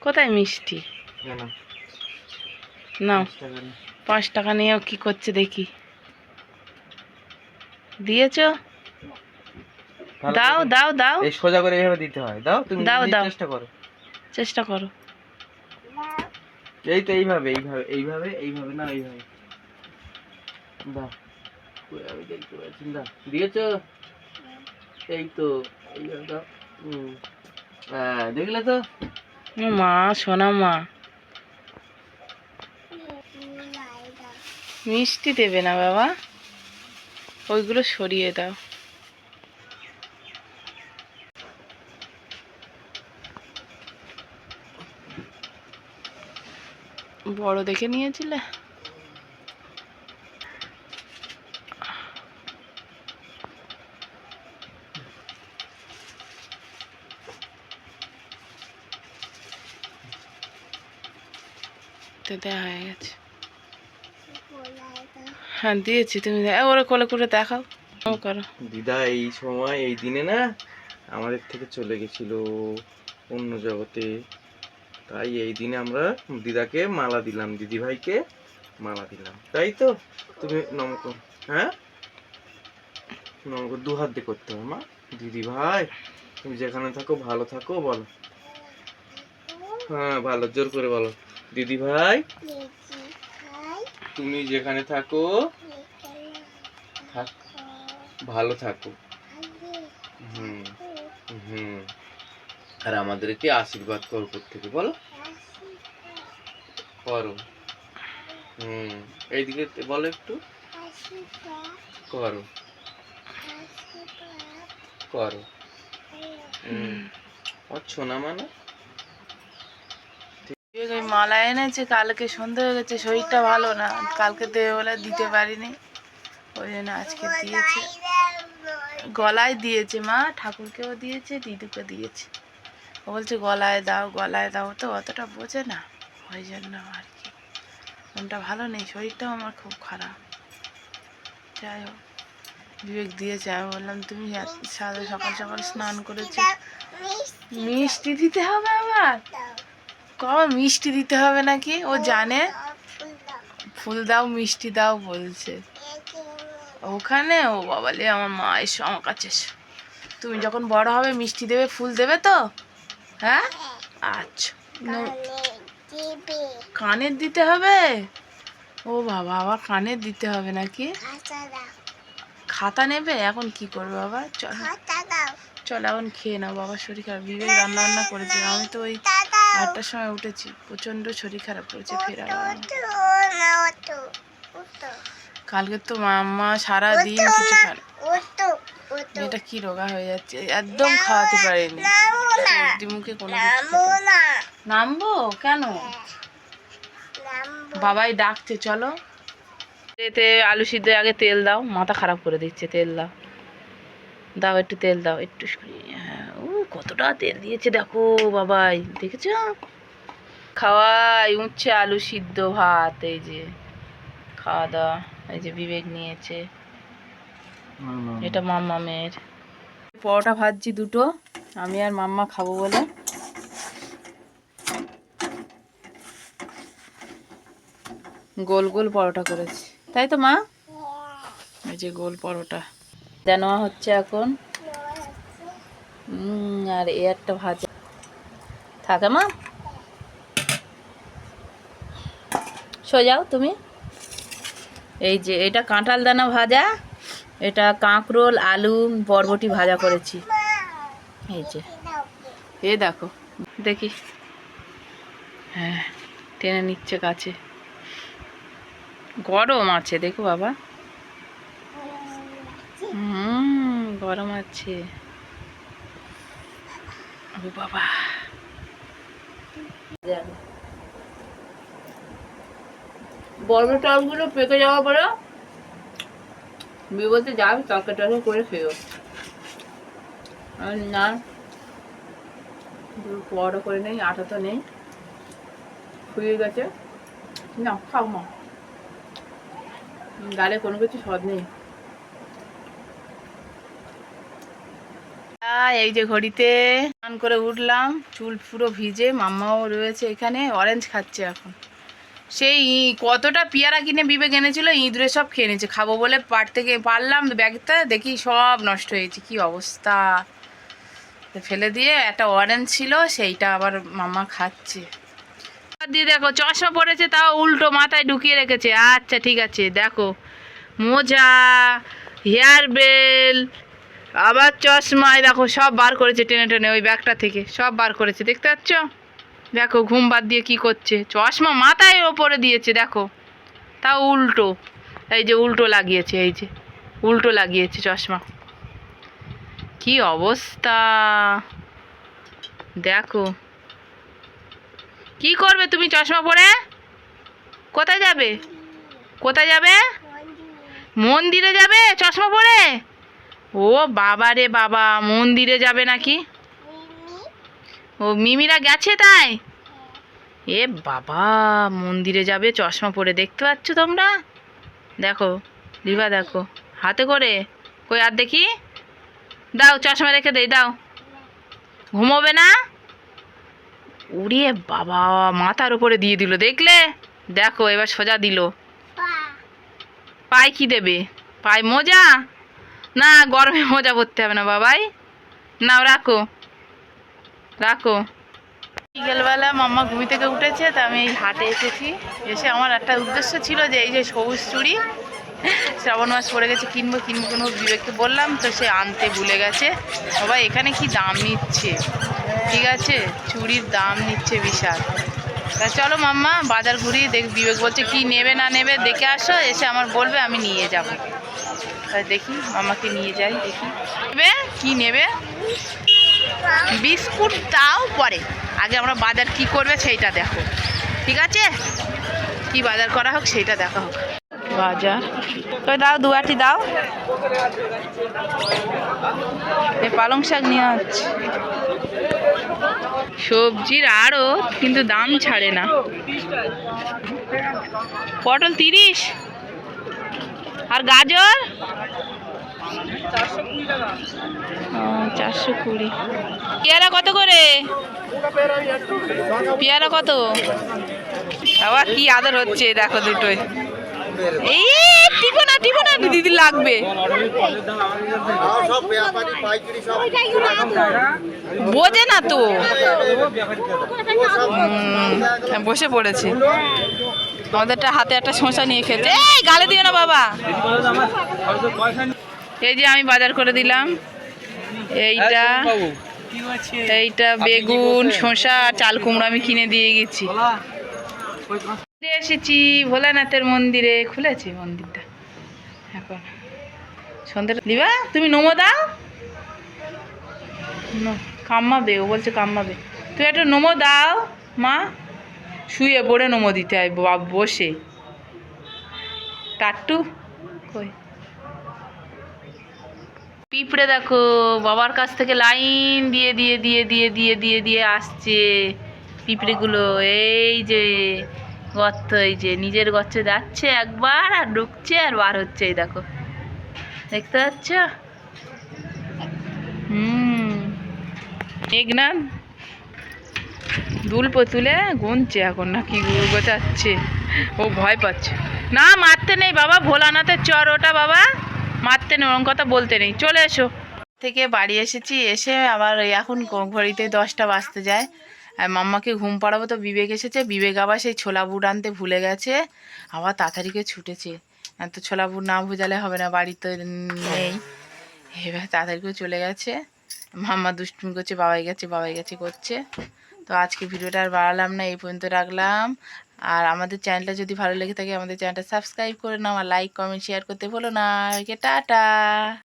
কোথায় মিষ্টি? নাও 5 টাকা নিয়েও কি করছে দেখি। দিয়েছো? দাও দাও দাও, এই সোজা করে এইভাবে দিতে হয়। দাও, তুমি দাও দাও, চেষ্টা করো। চেষ্টা করো। এই তো এইভাবে এইভাবে এইভাবে এইভাবে না এইভাবে দাও। আমি দেখতে পাচ্ছি। দাও, দিয়েছো? এই তো এইভাবে দাও। হ্যাঁ, দেখলে তো? মা, সোনা মা, মিষ্টি দেবে না বাবা, ওইগুলো সরিয়ে দাও। বড় দেখে নিয়েছিলে? তো দেওয়া হয়ে গেছে। হ্যাঁ দিয়েছি, তুমি ওরা কোলে করে দেখাও। করো। দিদা এই সময় এই দিনে না আমাদের থেকে চলে গেছিল অন্য জগতে। তাই এই দিনে আমরা দিদাকে মালা দিলাম, দিদি ভাইকে মালা দিলাম। তাই তো? তুমি নমস্কার। হ্যাঁ, নমস্কার 2 হাত দিয়ে করতে হবে মা। দিদি ভাই তুমি যেখানে থাকো ভালো থাকো বলো। হ্যাঁ, ভালো জোর করে বলো। দিদি ভাই তুমি যেখানে থাকো ভালো থাকো। হুম হুম। আর আমাদেরকে আশীর্বাদ করো উপর থেকে, বলো। করো। এইদিকে বলো একটু। করো করো। সোনা মানে ওই মালা এনেছে, কালকে সন্ধে হয়ে গেছে, শরীরটা ভালো না, কালকে দেবে বলে দিতে পারিনি, ওই জন্য আজকে দিয়েছে। গলায় দিয়েছে মা, ঠাকুরকেও দিয়েছে, দিদুকে দিয়েছে। ও বলছে গলায় দাও গলায় দাও, তো অতটা বোঝে না, ওই জন্য আর কি। মনটা ভালো নেই, শরীরটাও আমার খুব খারাপ। যাই হোক, বিবেক দিয়েছে। আমি বললাম তুমি সাদা সকাল সকাল স্নান করেছো, মিষ্টি দিতে হবে আবার? কখন মিষ্টি দিতে হবে নাকি ও জানে? ফুল দাও মিষ্টি দাও বলছে ওখানে। ও বাবালে, আমার মা এসো আমার কাছে এসো। তুমি যখন বড় হবে মিষ্টি দেবে, ফুল দেবে তো? হ্যাঁ, আচ্ছা। কানের দিতে হবে? ও বাবা, আবার কানের দিতে হবে নাকি? খাতা নেবে? এখন কি করবে বাবা? চল চল এখন খেয়ে নাও, বাবার শরীর খারাপ। বিবেক রান্না বান্না করেছে, আমি তো ওই 8টার সময় উঠেছি, প্রচণ্ড শরীর খারাপ করেছে। ফেরা কালকে তো মাম্মা সারাদিন কিছু খায়। এটা কি রোগা হয়ে যাচ্ছে, একদম খাওয়াতে পারিনি, সর্দি মুখে কোনো কিছু। নামবো কেন? বাবাই ডাকছে, চলো। এতে আলু সিদ্ধ আগে তেল দাও, মাথা খারাপ করে দিচ্ছে। তেল দাও, দাও একটু তেল দাও, একটু। হ্যাঁ, ও কতটা তেল দিয়েছে দেখো বাবাই, দেখেছ? খাওয়াই উঠছে আলু সিদ্ধ ভাত, এই যে খাওয়া দাওয়া। এই যে বিবেক নিয়েছে, এটা মাম্মামের। পরোটা ভাজছি 2টো, আমি আর মাম্মা খাবো বলে। গোল গোল পরোটা করেছি, তাই তো মা? এই যে গোল পরোটা দেওয়া হচ্ছে এখন। আর এ একটা ভাজা থাকে মা। সোজাও তুমি। এই যে এটা কাঁঠাল দানা ভাজা, এটা কাঁকরোল আলু বরবটি ভাজা করেছি। এই যে এ দেখো, দেখি। হ্যাঁ, টেনে নিচ্ছে কাছে। গরম আছে দেখো বাবা। গরম আছে। ও বাবা, বরবটি আলুগুলো পেকে যাওয়ার পরে বলতে যাবে তরকারি টরকারি করে খেয়েও। না, বড় করে নেই, আটা তো নেই, ফুরিয়ে গেছে। না খাও মা, গালে কোনো কিছু স্বাদ নেই। এই যে ঘড়িতে স্নান করে উঠলাম, চুল পুরো ভিজে, মাম্মাও রয়েছে এখানে, অরেঞ্জ খাচ্ছে এখন। সেই কতটা পেয়ারা কিনে বিবেক এনেছিল, ইঁদুরে সব খেয়ে নিয়েছে। খাবো বলে পারলাম ব্যাগটা, দেখি সব নষ্ট হয়েছে, কি অবস্থা। ফেলে দিয়ে একটা অরেঞ্জ ছিল, সেইটা আবার মাম্মা খাচ্ছে। দিয়ে দেখো চশমা পড়েছে, তাও উল্টো মাথায় ঢুকিয়ে রেখেছে। আচ্ছা ঠিক আছে, দেখো মোজা, হেয়ার বেল, আবার চশমায় দেখো সব বার করেছে টেনে টেনে, ওই ব্যাগটা থেকে সব বার করেছে, দেখতে পাচ্ছ? দেখো ঘুম বাদ দিয়ে কি করছে, চশমা মাথায় ওপরে দিয়েছে দেখো, তাও উল্টো। এই যে উল্টো লাগিয়েছে, এই যে উল্টো লাগিয়েছে চশমা, কি অবস্থা দেখো। কি করবে তুমি চশমা পরে? কোথায় যাবে? কোথায় যাবে? মন্দিরে যাবে চশমা পরে? ও বাবা রে বাবা, মন্দিরে যাবে নাকি? ও মিমিরা গেছে তাই? এ বাবা, মন্দিরে যাবে চশমা পরে, দেখতে পাচ্ছ তোমরা? দেখো দিবা, দেখো হাতে করে, কই আর দেখি, দাও চশমা রেখে দেই, দাও। ঘুমোবে না? উড়িয়ে বাবা, মাথার উপরে দিয়ে দিল, দেখলে? দেখো এবার সোজা দিল। পায়ে কি দেবে? পায়ে মোজা? না, গরমে মোজা পরতে হবে না বাবাই, নাও রাখো রাখো। বিকেলবেলা মাম্মা ঘুমি থেকে উঠেছে, তা আমি এই হাটে এসেছি। এসে আমার একটা উদ্দেশ্য ছিল যে এই যে সবুজ চুড়ি, শ্রাবণ মাস পড়ে গেছে, কিনবো বিবেককে বললাম, তো সে আনতে ভুলে গেছে। সবাই এখানে কি দাম নিচ্ছে, ঠিক আছে, চুড়ির দাম নিচ্ছে বিশাল। তা চলো মাম্মা বাজার ঘুরি, বিবেক বলছে কি নেবে না নেবে দেখে আসো, এসে আমার বলবে, আমি নিয়ে যাব। তাই দেখি মাম্মাকে নিয়ে যাই, দেখি নেবে কি নেবে। বিস্কুট দাও পরে, আগে আমরা বাজার কি করবে সেইটা দেখো, ঠিক আছে? কি বাজার করা হোক সেইটা দেখা হোক। বাজার তো দাও, দুয়াটি দাও। এই পালং শাক নিয়ে হচ্ছে সবজির আরও, কিন্তু দাম ছাড়ে না। পটল 30, আর গাজর 420। পেয়ারা কত করে? পেয়ারা কত? আবার কি আদর হচ্ছে দেখো দুটোই। এই টিপো না দিদি লাগবে, বোঝে না তো, বসে পড়েছে। আমাদেরটা হাতে একটা শসা নিয়ে খেতে, এই গালে দিও না বাবা। এই যে আমি বাজার করে দিলাম, এইটা বেগুন, শসা, চাল কুমড়ো আমি কিনে দিয়ে গেছি। এসেছি ভোলানাথের মন্দিরে, খুলেছে মন্দিরটা এখন সন্ধ্যা। দিবা তুমি নমো দাও, কাম্মাবে, ও বলছে কাম্মাবে, তুই একটু নমো দাও মা। শুয়ে পড়ে নমো দিতে হয় বসে, টাট্টু কই। পিঁপড়ে দেখো বাবার কাছ থেকে লাইন দিয়ে দিয়ে দিয়ে দিয়ে দিয়ে দিয়ে দিয়ে আসছে পিঁপড়েগুলো। এই যে গর্ত, এই যে নিজের গর্তে যাচ্ছে একবার, আর ঢুকছে আর বার হচ্ছে, এই দেখো, দেখতে পাচ্ছ? মেঘনাথ দুল তুলে গুনছে এখন, নাকি গোছাচ্ছে, ও ভয় পাচ্ছে। না মারতে নেই বাবা, ভোলানাথের চর ওটা বাবা, মারতে নেই, ওরকম কথা বলতে নেই। চলে এসো। থেকে বাড়ি এসেছি, এসে আবার এখন ঘড়িতে 10টা বাজতে যায়, আর মাম্মাকে ঘুম পাড়াবো, তো বিবেক এসেছে। বিবেক আবার সেই ছোলা বুট আনতে ভুলে গেছে, আবার তাড়াতাড়ি করে ছুটেছে। তো ছোলা বুট না ভুজালে হবে না, বাড়িতে নেই, এবার তাড়াতাড়ি করে চলে গেছে। মাম্মা দুষ্টুমি করছে, বাবাই গেছে করছে। তো আজকে ভিডিওটা আর বাড়ালাম না, এই পর্যন্ত রাখলাম। আর আমাদের চ্যানেলটা যদি ভালো লেগে থাকে আমাদের চ্যানেলটা সাবস্ক্রাইব করে নাও, আর লাইক কমেন্ট শেয়ার করতে ভুলো না। টাটা।